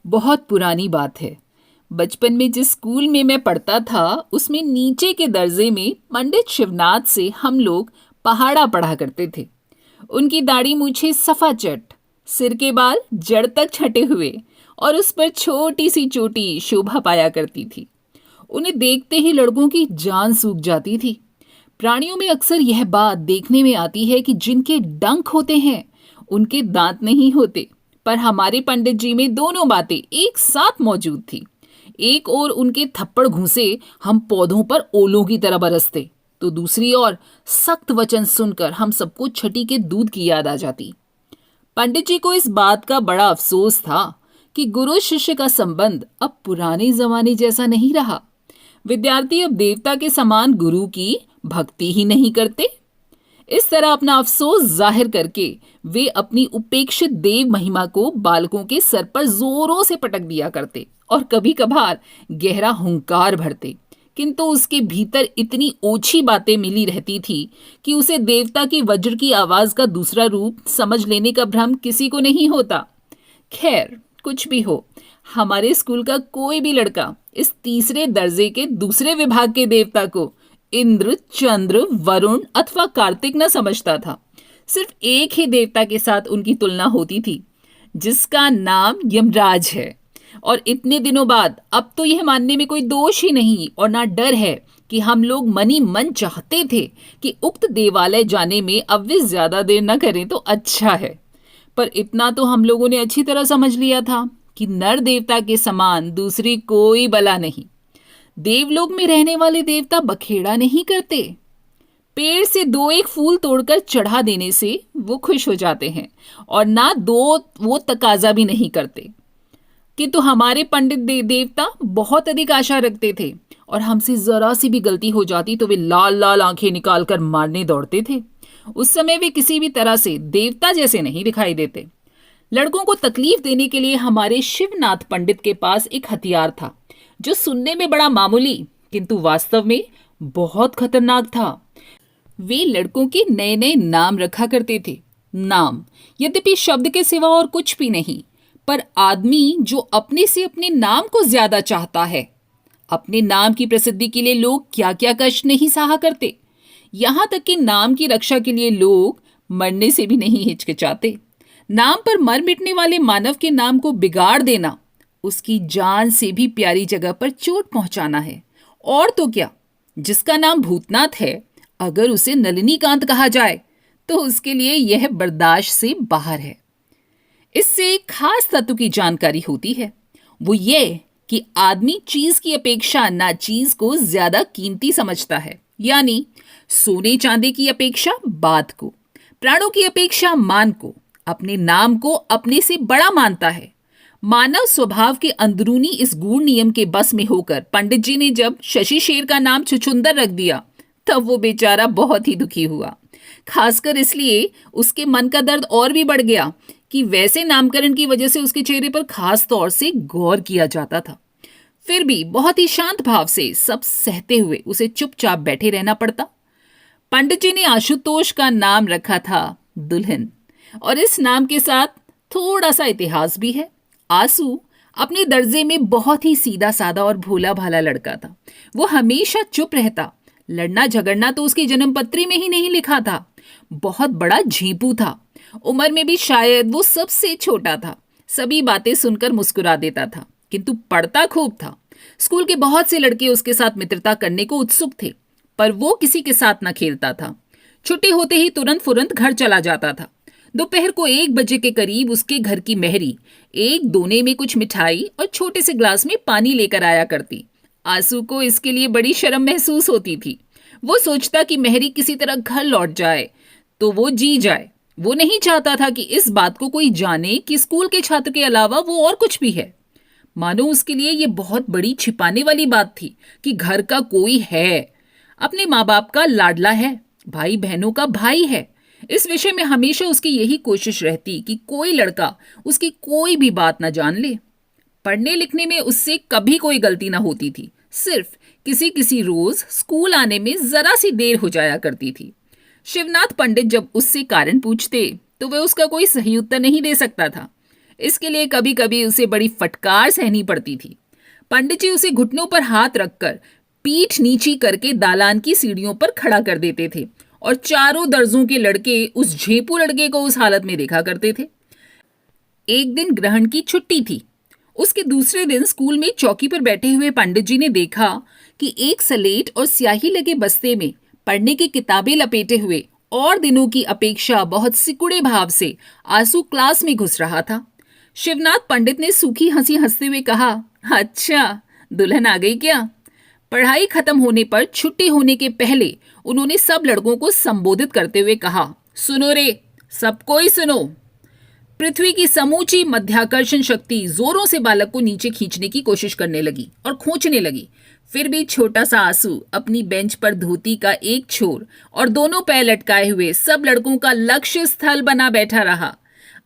बहुत पुरानी बात है। बचपन में जिस स्कूल में मैं पढ़ता था, उसमें नीचे के दर्जे में पंडित शिवनाथ से हम लोग पहाड़ा पढ़ा करते थे। उनकी दाढ़ी मूछें सफाचट, सिर के बाल जड़ तक छटे हुए और उस पर छोटी सी चोटी शोभा पाया करती थी। उन्हें देखते ही लड़कों की जान सूख जाती थी। प्राणियों में अक्सर यह बात देखने में आती है कि जिनके डंक होते हैं उनके दांत नहीं होते, पर हमारे पंडित जी में दोनों बातें एक साथ मौजूद थी। एक ओर उनके थप्पड़ घूंसे हम पौधों पर ओलों की तरह बरसते, तो दूसरी ओर सख्त वचन सुनकर हम सबको छठी के दूध की याद आ जाती। पंडित जी को इस बात का बड़ा अफसोस था कि गुरु शिष्य का संबंध अब पुराने जमाने जैसा नहीं रहा। विद्यार्थी अब देवता के समान गुरु की भक्ति ही नहीं करते। इस तरह अपना अफसोस जाहिर करके वे अपनी उपेक्षित देव महिमा को बालकों के सर पर जोरों से पटक दिया करते और कभी कभार गहरा हुंकार भरते, किंतु उसके भीतर इतनी ओछी बातें मिली रहती थी कि उसे देवता की वज्र की आवाज का दूसरा रूप समझ लेने का भ्रम किसी को नहीं होता। खैर, कुछ भी हो, हमारे स्कूल का कोई भी लड़का इस तीसरे दर्जे के दूसरे विभाग के देवता को इंद्र, चंद्र, वरुण अथवा कार्तिक न समझता था। सिर्फ एक ही देवता के साथ उनकी तुलना होती थी, जिसका नाम यमराज है। और इतने दिनों बाद अब तो यह मानने में कोई दोष ही नहीं और ना डर है कि हम लोग मनी मन चाहते थे कि उक्त देवालय जाने में अब वे ज्यादा देर न करें तो अच्छा है। पर इतना तो हम लोगों ने अच्छी तरह समझ लिया था कि नर देवता के समान दूसरी कोई बला नहीं। देवलोक में रहने वाले देवता बखेड़ा नहीं करते। पेड़ से दो एक फूल तोड़कर चढ़ा देने से वो खुश हो जाते हैं और ना दो वो तकाजा भी नहीं करते। किंतु हमारे पंडित देवता बहुत अधिक आशा रखते थे और हमसे जरा सी भी गलती हो जाती तो वे लाल लाल आंखें निकालकर मारने दौड़ते थे। उस समय वे किसी भी तरह से देवता जैसे नहीं दिखाई देते। लड़कों को तकलीफ देने के लिए हमारे शिवनाथ पंडित के पास एक हथियार था, जो सुनने में बड़ा मामूली किंतु वास्तव में बहुत खतरनाक था। वे लड़कों के नए नए नाम रखा करते थे। नाम यद्यपि शब्द के सिवा और कुछ भी नहीं, पर आदमी जो अपने से अपने नाम को ज्यादा चाहता है। अपने नाम की प्रसिद्धि के लिए लोग क्या क्या कष्ट नहीं सहा करते। यहां तक कि नाम की रक्षा के लिए लोग मरने से भी नहीं हिचकिचाते। नाम पर मर मिटने वाले मानव के नाम को बिगाड़ देना उसकी जान से भी प्यारी जगह पर चोट पहुंचाना है। और तो क्या, जिसका नाम भूतनाथ है, अगर उसे नलिनीकांत कहा जाए तो उसके लिए यह बर्दाश्त से बाहर है। इससे एक खास तत्व की जानकारी होती है, वो ये कि आदमी चीज की अपेक्षा ना चीज को ज्यादा कीमती समझता है। यानी सोने चांदी की अपेक्षा बात को, प्राणों की अपेक्षा मान को, अपने नाम को अपने से बड़ा मानता है। मानव स्वभाव के अंदरूनी इस गूढ़ नियम के बस में होकर पंडित जी ने जब शशि शेर का नाम छुछुंदर रख दिया, तब वो बेचारा बहुत ही दुखी हुआ। खासकर इसलिए उसके मन का दर्द और भी बढ़ गया कि वैसे नामकरण की वजह से उसके चेहरे पर खास तौर से गौर किया जाता था। फिर भी बहुत ही शांत भाव से सब सहते हुए उसे चुपचाप बैठे रहना पड़ता। पंडित जी ने आशुतोष का नाम रखा था दुल्हन, और इस नाम के साथ थोड़ा सा इतिहास भी है। आंसू अपने दर्जे में बहुत ही सीधा साधा और भोला भाला लड़का था। वो हमेशा चुप रहता। लड़ना झगड़ना तो उसकी जन्मपत्री में ही नहीं लिखा था। बहुत बड़ा झींपू था। उम्र में भी शायद वो सबसे छोटा था। सभी बातें सुनकर मुस्कुरा देता था, किंतु पढ़ता खूब था। स्कूल के बहुत से लड़के उसके साथ मित्रता करने को उत्सुक थे, पर वो किसी के साथ न खेलता था। छुट्टी होते ही तुरंत फुरंत घर चला जाता था। दोपहर को 1 बजे के करीब उसके घर की मेहरी एक दोने में कुछ मिठाई और छोटे से ग्लास में पानी लेकर आया करती। आंसू को इसके लिए बड़ी शर्म महसूस होती थी। वो सोचता कि मेहरी किसी तरह घर लौट जाए तो वो जी जाए। वो नहीं चाहता था कि इस बात को कोई जाने कि स्कूल के छात्र के अलावा वो और कुछ भी है। मानो उसके लिए ये बहुत बड़ी छिपाने वाली बात थी कि घर का कोई है, अपने माँ बाप का लाडला है, भाई बहनों का भाई है। इस विषय में हमेशा उसकी यही कोशिश रहती कि कोई लड़का उसकी कोई भी बात न जान ले। पढ़ने लिखने में उससे कभी कोई गलती न होती थी। सिर्फ किसी किसी रोज स्कूल आने में जरा सी देर हो जाया करती थी। शिवनाथ पंडित जब उससे कारण पूछते तो वह उसका कोई सही उत्तर नहीं दे सकता था। इसके लिए कभी कभी उसे बड़ी फटकार सहनी पड़ती थी। पंडित जी उसे घुटनों पर हाथ रखकर पीठ नीची करके दालान की सीढ़ियों पर खड़ा कर देते थे और चारों दर्जों के लड़के उस झेपू लड़के को उस हालत में देखा करते थे। एक दिन ग्रहण की छुट्टी थी। उसके दूसरे दिन स्कूल में चौकी पर बैठे हुए पंडित जी ने देखा कि एक स्लेट और स्याही लगे बस्ते में पढ़ने की किताबें लपेटे हुए और दिनों की अपेक्षा बहुत सिकुड़े भाव से आंसू क्लास में घुस रहा था। शिवनाथ पंडित ने सूखी हंसी हंसते हुए कहा, अच्छा, दुल्हन आ गई क्या? पढ़ाई खत्म होने पर छुट्टी होने के पहले उन्होंने सब लड़कों को संबोधित करते हुए कहा, सुनो रे, सब कोई सुनो। पृथ्वी की समूची मध्याकर्षण शक्ति जोरों से बालक को नीचे खींचने की कोशिश करने लगी और खींचने लगी। फिर भी छोटा सा आंसू अपनी बेंच पर धोती का एक छोर और दोनों पैर लटकाए हुए सब लड़कों का लक्ष्य स्थल बना बैठा रहा।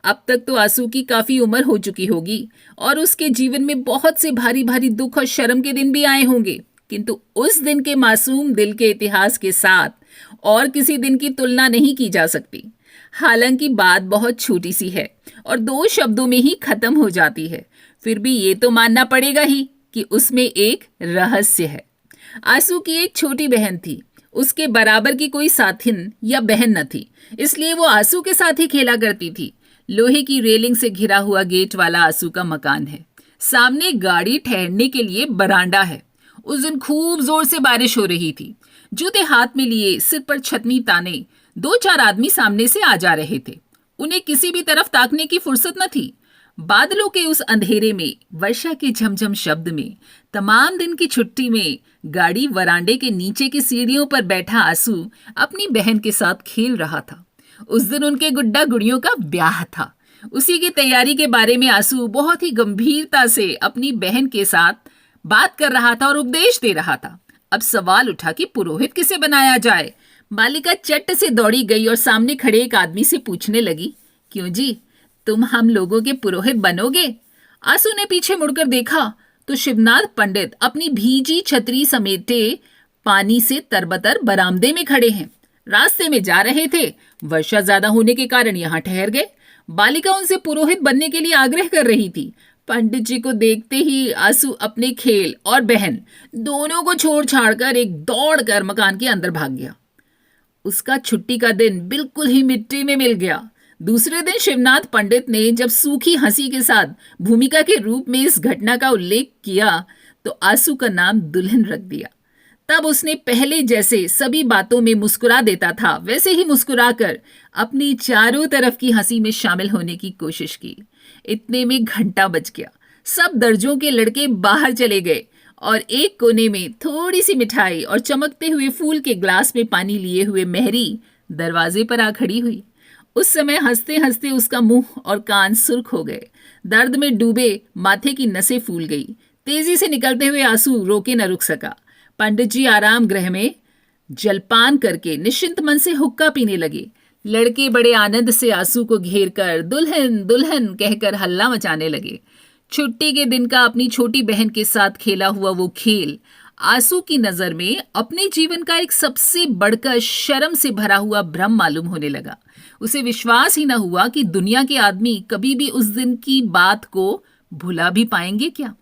अब तक तो आंसू की काफी उम्र हो चुकी होगी और उसके जीवन में बहुत से भारी भारी दुख और शर्म के दिन भी आए होंगे, किंतु उस दिन के मासूम दिल के इतिहास के साथ और किसी दिन की तुलना नहीं की जा सकती। हालांकि बात बहुत छोटी सी है और 2 शब्दों में ही खत्म हो जाती है, फिर भी ये तो मानना पड़ेगा ही कि उसमें एक रहस्य है। आंसू की एक छोटी बहन थी। उसके बराबर की कोई साथिन या बहन न थी, इसलिए वो आंसू के साथ ही खेला करती थी। लोहे की रेलिंग से घिरा हुआ गेट वाला आंसू का मकान है। सामने गाड़ी ठहरने के लिए बरांडा है। उस दिन खूब जोर से बारिश हो रही थी। जूते हाथ में लिए, सिर पर छतनी ताने 2-4 आदमी सामने से आ जा रहे थे। उन्हें किसी भी तरफ ताकने की फुर्सत न थी। बादलों के उस अंधेरे में, वर्षा के झमझम शब्द में, तमाम दिन की छुट्टी में गाड़ी वरांडे के नीचे की सीढ़ियों पर बैठा आंसू अपनी बहन के साथ खेल रहा था। उस दिन उनके गुड्डा गुड़ियों का ब्याह था। उसी की तैयारी के बारे में आंसू बहुत ही गंभीरता से अपनी बहन के साथ बात कर रहा था और उपदेश दे रहा था। अब सवाल उठा कि पुरोहित किसे बनाया जाए। बालिका चट से दौड़ी गई और सामने खड़े एक आदमी से पूछने लगी, क्यों जी, तुम हम लोगों के पुरोहित बनोगे? आंसू ने पीछे मुड़कर देखा तो शिवनाथ पंडित अपनी भीजी छतरी समेटे पानी से तरबतर बरामदे में खड़े हैं। रास्ते में जा रहे थे, वर्षा ज्यादा होने के कारण यहाँ ठहर गए। बालिका उनसे पुरोहित बनने के लिए आग्रह कर रही थी। पंडित जी को देखते ही आंसू अपने खेल और बहन दोनों को छोड़ छाड़कर एक दौड़ कर मकान के अंदर भाग गया। उसका छुट्टी का दिन बिल्कुल ही मिट्टी में मिल गया। दूसरे दिन शिवनाथ पंडित ने जब सूखी हंसी के साथ भूमिका के रूप में इस घटना का उल्लेख किया तो आंसू का नाम दुल्हन रख दिया। तब उसने पहले जैसे सभी बातों में मुस्कुरा देता था वैसे ही मुस्कुराकर अपनी चारों तरफ की हंसी में शामिल होने की कोशिश की। इतने में घंटा बज गया। सब दर्जों के लड़के बाहर चले गए और एक कोने में थोड़ी सी मिठाई और चमकते हुए फूल के ग्लास में पानी लिए हुए मेहरी दरवाजे पर आ खड़ी हुई। उस समय हंसते हंसते उसका मुंह और कान सुर्ख हो गए। दर्द में डूबे माथे की नसें फूल गई। तेजी से निकलते हुए आंसू रोके न रुक सका। पंडित जी आराम गृह में जलपान करके निश्चिंत मन से हुक्का पीने लगे। लड़के बड़े आनंद से आंसू को घेर कर दुल्हन दुल्हन कहकर हल्ला मचाने लगे। छुट्टी के दिन का अपनी छोटी बहन के साथ खेला हुआ वो खेल आंसू की नजर में अपने जीवन का एक सबसे बढ़कर शर्म से भरा हुआ भ्रम मालूम होने लगा। उसे विश्वास ही न हुआ कि दुनिया के आदमी कभी भी उस दिन की बात को भुला भी पाएंगे क्या।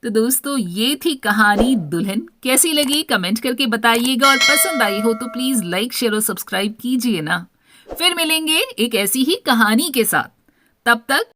तो दोस्तों, ये थी कहानी दुल्हन। कैसी लगी कमेंट करके बताइएगा और पसंद आई हो तो प्लीज लाइक, शेयर और सब्सक्राइब कीजिए ना। फिर मिलेंगे एक ऐसी ही कहानी के साथ। तब तक